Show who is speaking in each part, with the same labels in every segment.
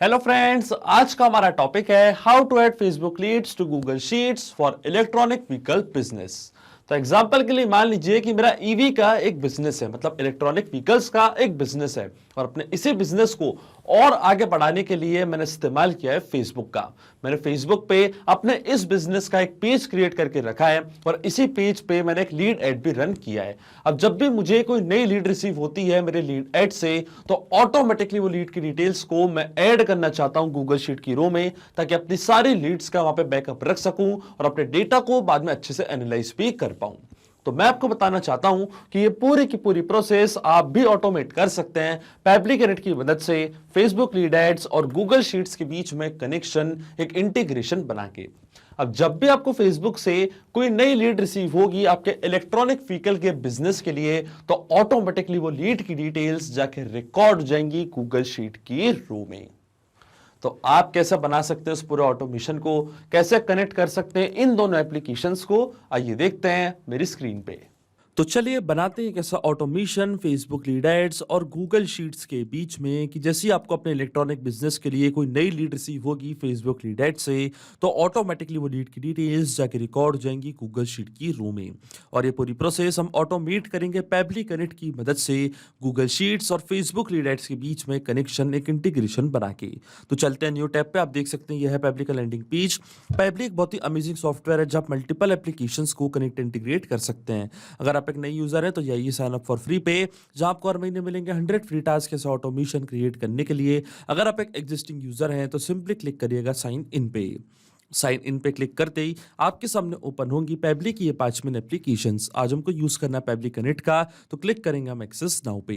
Speaker 1: Hello friends, आज का हमारा टॉपिक है how to add Facebook leads to Google Sheets for electronic vehicle business. तो एग्जांपल के लिए मान लीजिए कि मेरा ईवी का एक बिजनेस है, मतलब इलेक्ट्रॉनिक व्हीकल्स का एक बिजनेस है, और अपने इसी बिजनेस को और आगे बढ़ाने के लिए मैंने इस्तेमाल किया है फेसबुक का। मैंने फेसबुक पे अपने इस बिजनेस का एक पेज क्रिएट करके रखा है और इसी पेज पे मैंने एक लीड एड भी रन किया है। अब जब भी मुझे कोई नई लीड रिसीव होती है मेरे लीड एड से, तो ऑटोमेटिकली वो लीड की डिटेल्स को मैं ऐड करना चाहता हूं गूगल शीट की रो में, ताकि अपनी सारी लीड्स का वहां पे बैकअप रख सकूं और अपने डेटा को बाद में अच्छे से एनालाइज भी कर पाऊं। तो मैं आपको बताना चाहता हूं कि ये पूरी की पूरी प्रोसेस आप भी ऑटोमेट कर सकते हैं पैबली कनेक्ट की मदद से, फेसबुक लीड एड्स और गूगल शीट्स के बीच में कनेक्शन, एक इंटीग्रेशन बना के। अब जब भी आपको फेसबुक से कोई नई लीड रिसीव होगी आपके इलेक्ट्रॉनिक व्हीकल के बिजनेस के लिए, तो ऑटोमेटिकली वो लीड की डिटेल्स जाके रिकॉर्ड हो जाएंगी गूगल शीट की रो में। तो आप कैसे बना सकते हैं उस पूरे ऑटोमेशन को, कैसे कनेक्ट कर सकते हैं इन दोनों एप्लीकेशंस को, आइए देखते हैं मेरी स्क्रीन पे। तो चलिए बनाते हैं कैसा ऑटोमेशन फेसबुक लीड एड्स और गूगल शीट्स के बीच में, कि जैसे आपको अपने इलेक्ट्रॉनिक बिजनेस के लिए कोई नई लीड रिसीव होगी फेसबुक लीड एड से, तो ऑटोमेटिकली वो लीड की डिटेल्स जाके रिकॉर्ड हो जाएंगी गूगल शीट की रो में। और ये पूरी प्रोसेस हम ऑटोमेट करेंगे पैबली कनेक्ट की मदद से, गूगल शीट्स और फेसबुक लीड एड्स के बीच में कनेक्शन, एक इंटीग्रेशन बना के। तो चलते हैं न्यू टैब पे। आप देख सकते हैं यह है पैबली का लैंडिंग पेज। पैबली एक बहुत ही अमेजिंग सॉफ्टवेयर है जहाँ आप मल्टीपल एप्लीकेशंस को कनेक्ट इंटीग्रेट कर सकते हैं। अगर आप एक नई यूजर है तो यही साइन अप फॉर फ्री पे, जहां आपको हर महीने मिलेंगे 100 फ्री टास्क ऐसा ऑटोमेशन क्रिएट करने के लिए। अगर आप एक एग्जिस्टिंग यूजर हैं तो सिंपली क्लिक करिएगा साइन इन पे। साइन इन पे क्लिक करते ही आपके सामने ओपन होंगी पैबली की ये 5 मेन एप्लीकेशंस। आज हमको यूज करना है पैबली कनेक्ट का, तो क्लिक करेंगे हम एक्सेस नाउ पे।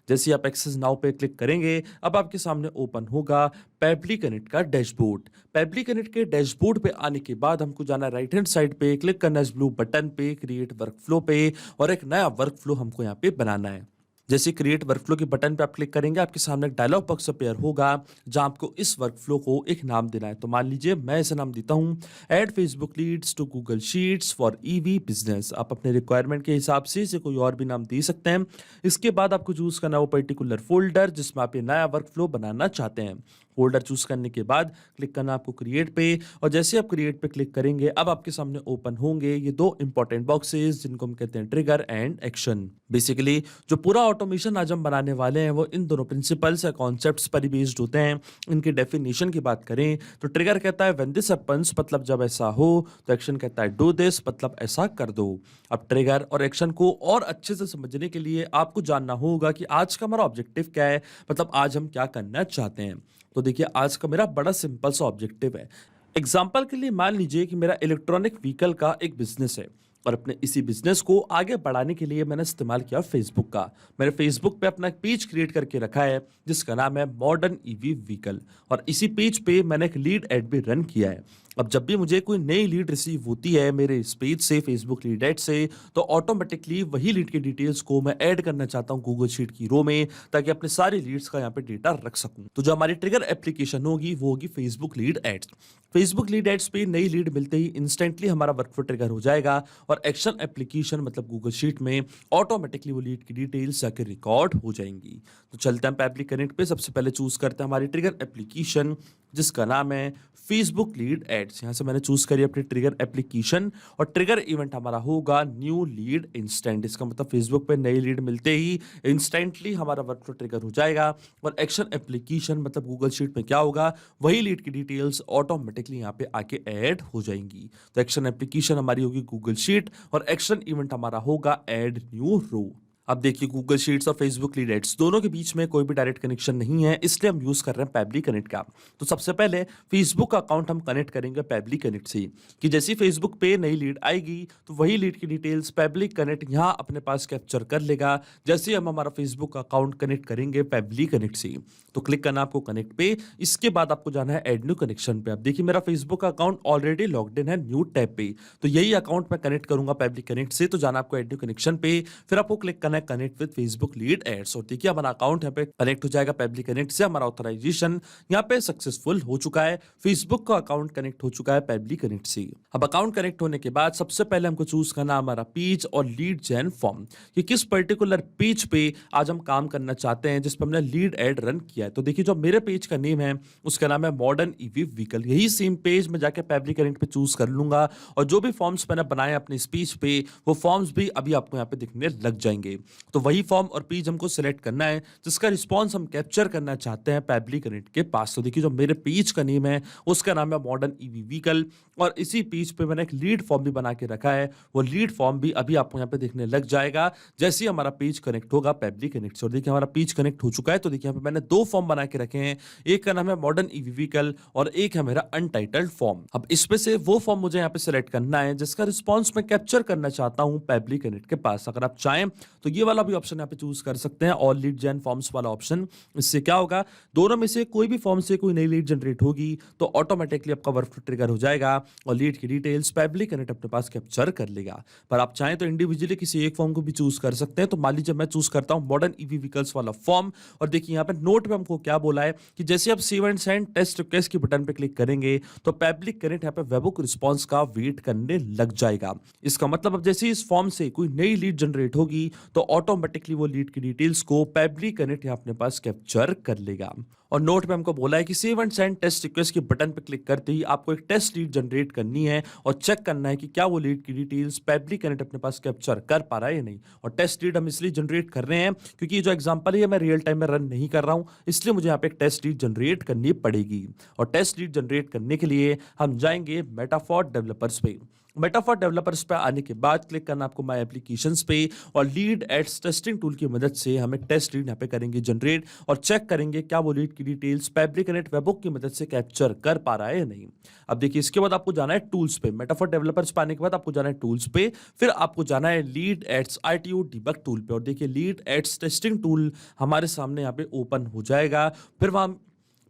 Speaker 1: जैसे आप एक्सेस नाउ पे क्लिक करेंगे, अब आपके सामने ओपन होगा पैबली कनेक्ट का डैशबोर्ड। पैबली कनेक्ट के डैशबोर्ड पे आने के बाद हमको जाना है राइट हैंड साइड पे, क्लिक करना है इस ब्लू बटन पे क्रिएट वर्कफ्लो पे, और एक नया वर्कफ्लो हमको यहाँ पे बनाना है। जैसे क्रिएट वर्कफ्लो के बटन पे आप क्लिक करेंगे, आपके सामने एक डायलॉग बॉक्स अपीयर होगा जहां आपको इस वर्कफ्लो को एक नाम देना है। तो मान लीजिए मैं इसे नाम देता हूं add Facebook leads to Google Sheets for EV business. आप अपने रिक्वायरमेंट के हिसाब से इसे कोई और भी नाम दे सकते हैं। इसके बाद आपको चूज करना है वो पर्टिकुलर फोल्डर जिसमें आप ये नया वर्कफ्लो बनाना चाहते हैं। फोल्डर चूज करने के बाद क्लिक करना आपको क्रिएट पे, और जैसे आप क्रिएट पे क्लिक करेंगे अब आपके सामने ओपन होंगे ये दो इंपॉर्टेंट बॉक्सेस जिनको हम कहते हैं ट्रिगर एंड एक्शन। बेसिकली जो पूरा ऑटोमेशन आज हम बनाने वाले हैं वो इन दोनों प्रिंसिपल्स या कॉन्सेप्ट्स पर बेस्ड होते हैं। इनके डेफिनेशन की बात करें तो ट्रिगर कहता है व्हेन दिस हैपेंस, मतलब जब ऐसा हो, तो एक्शन कहता है डू दिस, मतलब ऐसा कर दो। अब ट्रिगर और एक्शन को और अच्छे से समझने के लिए आपको जानना होगा कि आज का हमारा ऑब्जेक्टिव क्या है, मतलब आज हम क्या करना चाहते हैं। तो देखिए आज का मेरा बड़ा सिंपल सा ऑब्जेक्टिव है। एग्जाम्पल के लिए मान लीजिए कि मेरा इलेक्ट्रॉनिक व्हीकल का एक बिजनेस है, और अपने इसी बिजनेस को आगे बढ़ाने के लिए मैंने इस्तेमाल किया फेसबुक का। मैंने फेसबुक पे अपना एक पेज क्रिएट करके रखा है जिसका नाम है मॉडर्न ईवी व्हीकल, और इसी पेज पे मैंने एक लीड एड भी रन किया है। अब जब भी मुझे कोई नई लीड रिसीव होती है मेरे इस पेज से, फेसबुक लीड एड से, तो ऑटोमेटिकली वही लीड की डिटेल्स को मैं ऐड करना चाहता हूं गूगल शीट की रो में, ताकि अपने सारी लीड्स का यहाँ पे डेटा रख सकूं। तो जो हमारी ट्रिगर एप्लीकेशन होगी वो होगी Facebook lead ads. Facebook lead ads पे नई लीड मिलते ही इंस्टेंटली हमारा वर्कफ्लो ट्रिगर हो जाएगा, और एक्शन एप्लीकेशन मतलब गूगल शीट में ऑटोमेटिकली वो लीड की डिटेल्स जाके रिकॉर्ड हो जाएंगी। तो चलते हैं पैबली कनेक्ट पे। सबसे पहले चूज करते हैं हमारी ट्रिगर एप्लीकेशन जिसका नाम है फेसबुक लीड एड्स। यहां से मैंने चूज करी अपनी ट्रिगर एप्लीकेशन, और ट्रिगर इवेंट हमारा होगा न्यू लीड इंस्टेंट। इसका मतलब फेसबुक पे नई लीड मिलते ही इंस्टेंटली हमारा वर्कफ्लो ट्रिगर हो जाएगा। और एक्शन एप्लीकेशन मतलब गूगल शीट में क्या होगा, वही लीड की डिटेल्स ऑटोमेटिकली यहाँ पे आके ऐड हो जाएंगी। तो एक्शन एप्लीकेशन हमारी होगी गूगल शीट, और एक्शन इवेंट हमारा होगा ऐड न्यू रो। अब देखिए गूगल शीट्स और फेसबुक लीड एड्स दोनों के बीच में कोई भी डायरेक्ट कनेक्शन नहीं है, इसलिए हम यूज कर रहे हैं पैबली कनेक्ट का। तो सबसे पहले फेसबुक का अकाउंट हम कनेक्ट करेंगे पैबली कनेक्ट से, कि जैसी फेसबुक पे नई लीड आएगी तो वही लीड की डिटेल्स पैबली कनेक्ट यहाँ अपने पास कैप्चर कर लेगा जैसे हम हमारा फेसबुक का अकाउंट कनेक्ट करेंगे पैबली कनेक्ट से। तो क्लिक करना आपको कनेक्ट पे, इसके बाद आपको जाना है एड न्यू कनेक्शन पे। अब देखिए मेरा फेसबुक का अकाउंट ऑलरेडी लॉग्ड इन है न्यू टैब पे, तो यही अकाउंट मैं कनेक्ट करूंगा पैबली कनेक्ट से। तो जाना आपको एड न्यू कनेक्शन पे, फिर आपको क्लिक करना है है connect with Facebook lead ads. और देखिए हमारा अकाउंट यहाँ पे कनेक्ट हो जाएगा पेबली कनेक्ट से, हमारा ऑथराइजेशन यहाँ पे सक्सेसफुल हो चुका है, फेसबुक का अकाउंट कनेक्ट हो चुका है पेबली कनेक्ट से। अब अकाउंट कनेक्ट होने के बाद सबसे पहले हमको चूज करना हमारा पेज और लीड जेन फॉर्म, कि किस पर्टिकुलर पेज पे आज हम काम करना चाहते हैं जिस पर हमने लीड एड रन किया है। तो देखिए जो मेरे पेज का नेम है उसका नाम है मॉडर्न ईवी व्हीकल। यही सेम पेज में जाके पेबली कनेक्ट पे चूज कर लूंगा और जो भी फॉर्म्स मैंने बनाए अपने स्पीच पे वो फॉर्म्स भी अभी आपको यहाँ पे दिखने लग जाएंगे। तो वही फॉर्म और पेज हमको सिलेक्ट करना है जिसका रिस्पॉन्स हम कैप्चर करना चाहते हैं पेबली कनेक्ट के पास। तो देखिए जो मेरे पेज का नेम है उसका नाम है मॉडर्न ईवी व्हीकल और इसी पेज पे मैंने एक लीड फॉर्म भी बना के रखा है। वो लीड फॉर्म भी अभी आपको यहाँ पे दिखने लग जाएगा जैसे ही हमारा पेज कनेक्ट होगा पेबली कनेक्ट से। और देखिए हमारा पेज कनेक्ट हो चुका है। तो देखिए यहाँ पे मैंने दो फॉर्म बना के रखे हैं, एक का नाम है मॉडर्न ईवी व्हीकल और एक है मेरा अनटाइटल्ड फॉर्म। अब इसमें से वो फॉर्म मुझे यहाँ पे सिलेक्ट करना है जिसका रिस्पॉन्स मैं कैप्चर करना चाहता हूँ पेबली कनेक्ट के पास। अगर आप चाहें तो ये वाला भी ऑप्शन यहाँ पे चूज कर सकते हैं, ऑल लीड जेन फॉर्म्स वाला ऑप्शन। इससे क्या होगा, दोनों में से कोई भी फॉर्म से कोई नई लीड जनरेट होगी तो ऑटोमेटिकली आपका वर्कफ्लो ट्रिगर हो जाएगा और लीड की डिटेल्स पेबली कनेक्ट अपने पास कैप्चर कर लेगा। पर आप चाहें तो इंडिविजुअली किसी एक फॉर्म को भी चूज कर सकते हैं। तो मान लीजिए मैं चूज करता हूं मॉडर्न ईवी व्हीकल्स वाला फॉर्म और देखिए यहाँ पे नोट पे हमको क्या बोला है कि जैसे आप save and send test request के बटन पे क्लिक करेंगे तो पेबली कनेक्ट यहाँ पे वेबहुक रिस्पांस का वेट करने लग जाएगा। इसका मतलब अब जैसे इस फॉर्म से कोई नई लीड जनरेट होगी तो ऑटोमेटिकली वो लीड की डिटेल्स को पेबली कनेक्ट यहाँ अपने पास कैप्चर कर लेगा। और नोट पे हमको बोला है कि save and send test request के बटन पे क्लिक करते ही आपको एक टेस्ट लीड जनरेट करनी है और चेक करना है कि क्या वो लीड की डिटेल्स पेबली कनेक्ट अपने पास कैप्चर कर पा रहा है या नहीं। और टेस्ट लीड हम इसलिए जनरेट कर रहे हैं क्योंकि ये जो एग्जांपल है मैं रियल टाइम में रन नहीं कर रहा हूं, इसलिए मुझे यहाँ पे एक टेस्ट लीड जनरेट करनी पड़ेगी। और टेस्ट लीड जनरेट करने के लिए हम जाएंगे मेटाफॉर डेवलपर्स पे। मेटाफॉर डेवलपर्स पे आने के बाद क्लिक करना आपको माय एप्लीकेशंस पे और लीड एड्स टेस्टिंग टूल की मदद से हम एक टेस्ट लीड यहाँ पे करेंगे जनरेट और चेक करेंगे क्या वो लीड की डिटेल्स पेबली कनेक्ट वेबहुक की मदद से कैप्चर कर पा रहा है या नहीं। अब देखिए इसके बाद आपको जाना है टूल्स पे। मेटाफॉर डेवलपर्स पे आने के बाद आपको जाना है टूल्स पे, फिर आपको जाना है lead ads RTO debug tool पे। और देखिए लीड एड्स टेस्टिंग टूल हमारे सामने यहाँ पे ओपन हो जाएगा।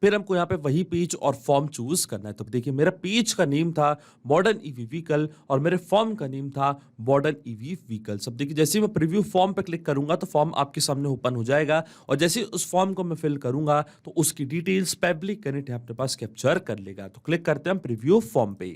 Speaker 1: फिर हमको यहाँ पे वही पेज और फॉर्म चूज करना है। तो देखिए मेरा पेज का नेम था मॉडर्न ईवी व्हीकल और मेरे फॉर्म का नेम था मॉडर्न ईवी व्हीकल्स। अब देखिए जैसे ही मैं प्रीव्यू फॉर्म पे क्लिक करूंगा तो फॉर्म आपके सामने ओपन हो जाएगा और जैसे उस फॉर्म को मैं फिल करूंगा तो उसकी डिटेल्स पेबली कनेक्ट अपने पास कैप्चर कर लेगा। तो क्लिक करते हैं हम प्रीव्यू फॉर्म पे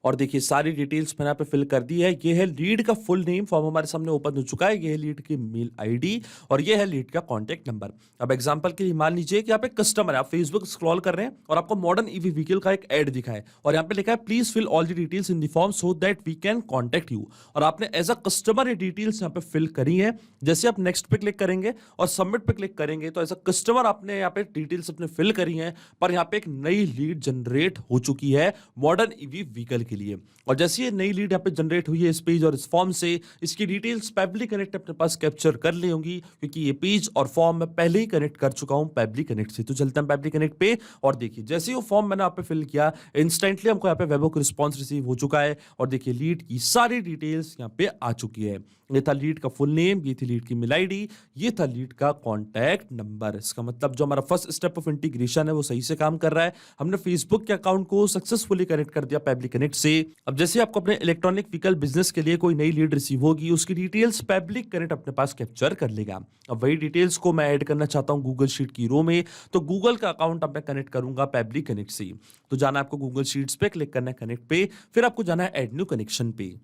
Speaker 1: और देखिए सारी डिटेल्स मैंने यहाँ पे फिल कर दी है। ये है लीड का फुल नेम, फॉर्म हमारे सामने ओपन हो चुका है। ये है लीड की मेल आईडी और ये है लीड का कॉन्टैक्ट नंबर। अब एग्जांपल के लिए मान लीजिए कि यहाँ पे कस्टमर है, आप फेसबुक स्क्रॉल कर रहे हैं और आपको मॉडर्न ईवी व्हीकल का एक एड दिखा है और यहाँ पे लिखा है please fill all the details in the form so that we can contact you. और आपने एज अ कस्टमर ये डिटेल्स यहाँ पे फिल करी है। जैसे आप नेक्स्ट पे क्लिक करेंगे और सबमिट पे क्लिक करेंगे तो एज अ कस्टमर आपने यहाँ पे डिटेल्स अपने फिल करी है, पर यहाँ पे एक नई लीड जनरेट हो चुकी है मॉडर्न ईवी व्हीकल के लिए। और जैसे ये नई लीड यहाँ पे जनरेट हुई है इस पेज और इस फॉर्म से, इसकी डिटेल्स पेबली कनेक्ट अपने पास कैप्चर कर ली होंगी क्योंकि ये पेज और फॉर्म मैं पहले ही कनेक्ट कर चुका हूं पेबली कनेक्ट से। तो चलते हैं पेबली कनेक्ट पे और देखिए जैसे वो फॉर्म मैंने यहाँ पे फिल किया इंस्टेंटली हमको यहाँ पे वेबहुक रिस्पॉन्स रिसीव हो चुका है और देखिए लीड की सारी डिटेल्स यहाँ पे आ चुकी है। ये था लीड का फुल नेम, ये थी लीड की मेल आईडी, ये था लीड का कॉन्टैक्ट नंबर। इसका मतलब जो हमारा फर्स्ट स्टेप ऑफ इंटीग्रेशन है वो सही से काम कर रहा है। हमने फेसबुक के अकाउंट को सक्सेसफुली कनेक्ट कर दिया पेबली कनेक्ट से। अब जैसे आपको अपने इलेक्ट्रॉनिक व्हीकल बिजनेस के लिए कोई नई लीड रिसीव होगी उसकी डिटेल्स पेबली कनेक्ट अपने पास कैप्चर कर लेगा। अब वही डिटेल्स को मैं ऐड करना चाहता हूं गूगल शीट की रो में, तो गूगल का अकाउंट अब मैं कनेक्ट करूंगा पेबली कनेक्ट से। तो जाना आपको गूगल शीट्स पे, क्लिक करना है कनेक्ट पे, फिर आपको जाना है ऐड न्यू कनेक्शन पे।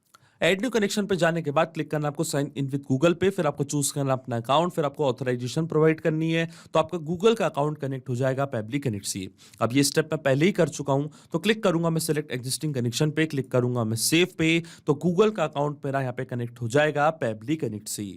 Speaker 1: ऐड न्यू कनेक्शन पे जाने के बाद क्लिक करना आपको साइन इन विद गूगल पे, फिर आपको चूज करना अपना अकाउंट, फिर आपको ऑथराइजेशन प्रोवाइड करनी है। तो आपका गूगल का अकाउंट कनेक्ट हो जाएगा पेबली कनेक्ट से। अब ये स्टेप मैं पहले ही कर चुका हूं तो क्लिक करूंगा मैं सिलेक्ट एग्जिस्टिंग कनेक्शन पे, क्लिक करूंगा मैं सेव पे, तो गूगल का अकाउंट मेरा यहाँ पे कनेक्ट हो जाएगा पेबली कनेक्ट से।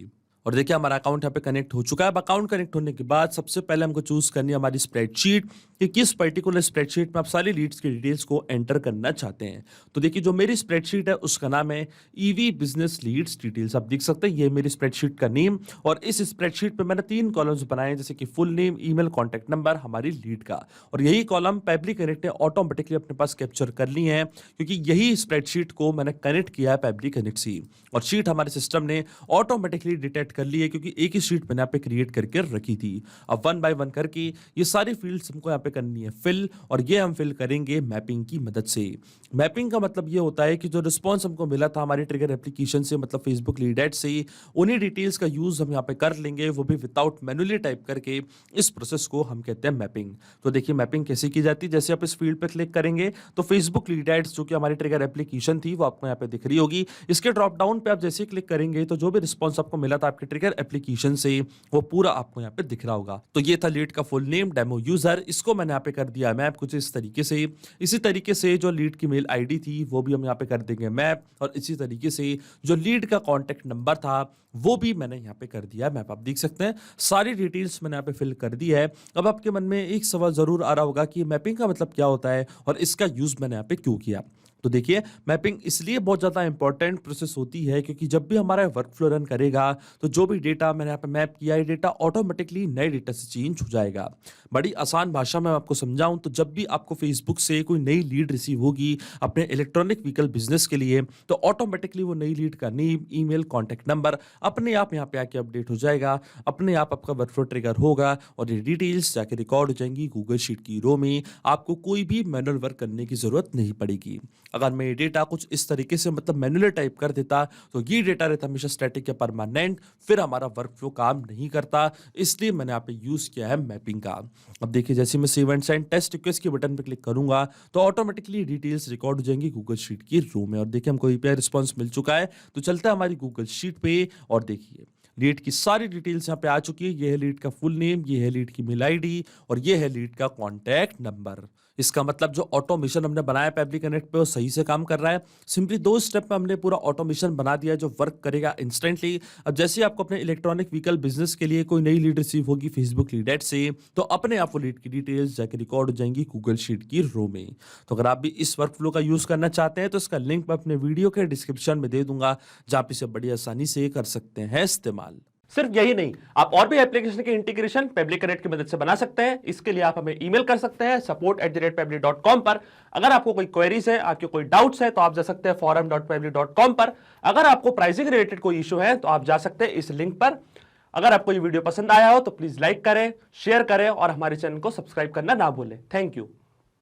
Speaker 1: और देखिए हमारा अकाउंट यहाँ पे कनेक्ट हो चुका है। अब अकाउंट कनेक्ट होने के बाद सबसे पहले हमको चूज करनी है हमारी स्प्रेडशीट कि किस पर्टिकुलर स्प्रेडशीट में आप सारी लीड्स की डिटेल्स को एंटर करना चाहते हैं। तो देखिए जो मेरी स्प्रेडशीट है उसका नाम है ईवी बिजनेस लीड्स डिटेल्स। आप देख सकते हैं ये मेरी स्प्रेडशीट का नेम और इस स्प्रेडशीट पे मैंने 3 कॉलम्स बनाए हैं जैसे कि full name, email, contact number, हमारी लीड का। और यही कॉलम पेबली कनेक्ट ने ऑटोमेटिकली अपने पास कैप्चर कर ली है क्योंकि यही स्प्रेडशीट को मैंने कनेक्ट किया है पेबली कनेक्ट से। और शीट हमारे सिस्टम ने ऑटोमेटिकली डिटेक्ट कर ली है क्योंकि एक ही शीट मैंने यहाँ पे क्रिएट करके रखी थी। अब वन बाय वन करके ये सारी फील्ड्स हमको यहाँ पे करनी है फिल, और ये हम फिल करेंगे मैपिंग की मदद से। मैपिंग का मतलब ये होता है कि जो रिस्पॉन्स हमको मिला था हमारी ट्रिगर एप्लीकेशन से, मतलब फेसबुक लीड एड से, उन्हीं डिटेल्स का यूज हम यहाँ पे कर लेंगे, वो भी विदाउट मैनुअली टाइप करके। इस प्रोसेस को हम कहते हैं मैपिंग। तो देखिए मैपिंग कैसे की जाती है। जैसे आप इस फील्ड पे क्लिक करेंगे तो फेसबुक लीड एड्स जो कि हमारी ट्रिगर एप्लीकेशन थी वो आपको यहाँ पे दिख रही होगी। इसके ड्रॉप डाउन पे आप जैसे ही क्लिक करेंगे तो जो भी रिस्पॉन्स आपको मिला था आपके ट्रिगर एप्लीकेशन से वो पूरा आपको यहाँ पे दिख रहा होगा। तो ये था लीड का फुल नेम डेमो यूजर, इसको मैंने यहाँ पे कर दिया मैप कुछ इस तरीके से। इसी तरीके से जो लीड की मेल आईडी थी वो भी हम यहाँ पे कर देंगे मैप, और इसी तरीके से जो लीड का कॉन्टेक्ट नंबर था वो भी मैंने यहाँ पे कर दिया मैप। आप देख सकते हैं सारी डिटेल्स मैंने यहाँ पे फिल कर दी है। अब आपके मन में एक सवाल जरूर आ रहा होगा कि मैपिंग का मतलब क्या होता है और इसका यूज मैंने यहाँ पे क्यों किया। तो देखिए मैपिंग इसलिए बहुत ज़्यादा इंपॉर्टेंट प्रोसेस होती है क्योंकि जब भी हमारा वर्क फ्लो रन करेगा तो जो भी डेटा मैंने यहाँ पे मैप किया है डेटा ऑटोमेटिकली नए डेटा से चेंज हो जाएगा। बड़ी आसान भाषा में आपको समझाऊं तो जब भी आपको फेसबुक से कोई नई लीड रिसीव होगी अपने इलेक्ट्रॉनिक व्हीकल बिजनेस के लिए तो ऑटोमेटिकली वो नई लीड का नेम, ईमेल, कॉन्टैक्ट नंबर अपने आप यहाँ पे आके अपडेट हो जाएगा, अपने आप आपका वर्क फ्लो ट्रिगर होगा और ये डिटेल्स जाके रिकॉर्ड हो जाएंगी गूगल शीट की रो में। आपको कोई भी मैनुअल वर्क करने की जरूरत नहीं पड़ेगी। अगर मैं ये डेटा कुछ इस तरीके से मतलब मैनुअली टाइप कर देता तो ये डेटा रहता हमेशा स्टैटिक या परमानेंट, फिर हमारा वर्क फ्लो काम नहीं करता। इसलिए मैंने यहाँ पे यूज किया है मैपिंग का। अब देखिए जैसे मैं save and send test request के बटन पे क्लिक करूंगा तो ऑटोमेटिकली डिटेल्स रिकॉर्ड हो जाएंगी गूगल शीट की रो में। और देखिए हमको यूपीआई रिस्पॉन्स मिल चुका है। तो चलता है हमारी गूगल शीट पे और देखिए लीड की सारी डिटेल्स यहाँ पे आ चुकी है। ये है लीड का फुल नेम, ये है लीड की मेल आईडी और ये है लीड का कॉन्टैक्ट नंबर। इसका मतलब जो ऑटोमेशन हमने बनाया पब्लिक कनेक्ट पे वो सही से काम कर रहा है। सिंपली 2 स्टेप में हमने पूरा ऑटोमेशन बना दिया है जो वर्क करेगा इंस्टेंटली। अब जैसे आपको अपने इलेक्ट्रॉनिक व्हीकल बिजनेस के लिए कोई नई लीड रिसीव होगी फेसबुक लीड एड से तो अपने आप वो लीड की डिटेल्स जाकर रिकॉर्ड हो जाएंगी गूगल शीट की रो में। तो अगर आप भी इस वर्क फ्लो का यूज करना चाहते हैं तो इसका लिंक मैं अपने वीडियो के डिस्क्रिप्शन में दे दूंगा जहां आप इसे बड़ी आसानी से कर सकते हैं इस्तेमाल।
Speaker 2: सिर्फ यही नहीं, आप और भी एप्लीकेशन के इंटीग्रेशन पब्लिक कनेक्ट की मदद से बना सकते हैं। इसके लिए आप हमें ईमेल कर सकते हैं support@pabli.com पर। अगर आपको कोई क्वेरीज है, आपके कोई डाउट्स है तो आप जा सकते हैं forum.pabli.com पर। अगर आपको प्राइसिंग रिलेटेड कोई इशू है तो आप जा सकते हैं इस लिंक पर। अगर आपको ये वीडियो पसंद आया हो तो प्लीज लाइक करें, शेयर करें और हमारे चैनल को सब्सक्राइब करना ना भूलें। Thank you.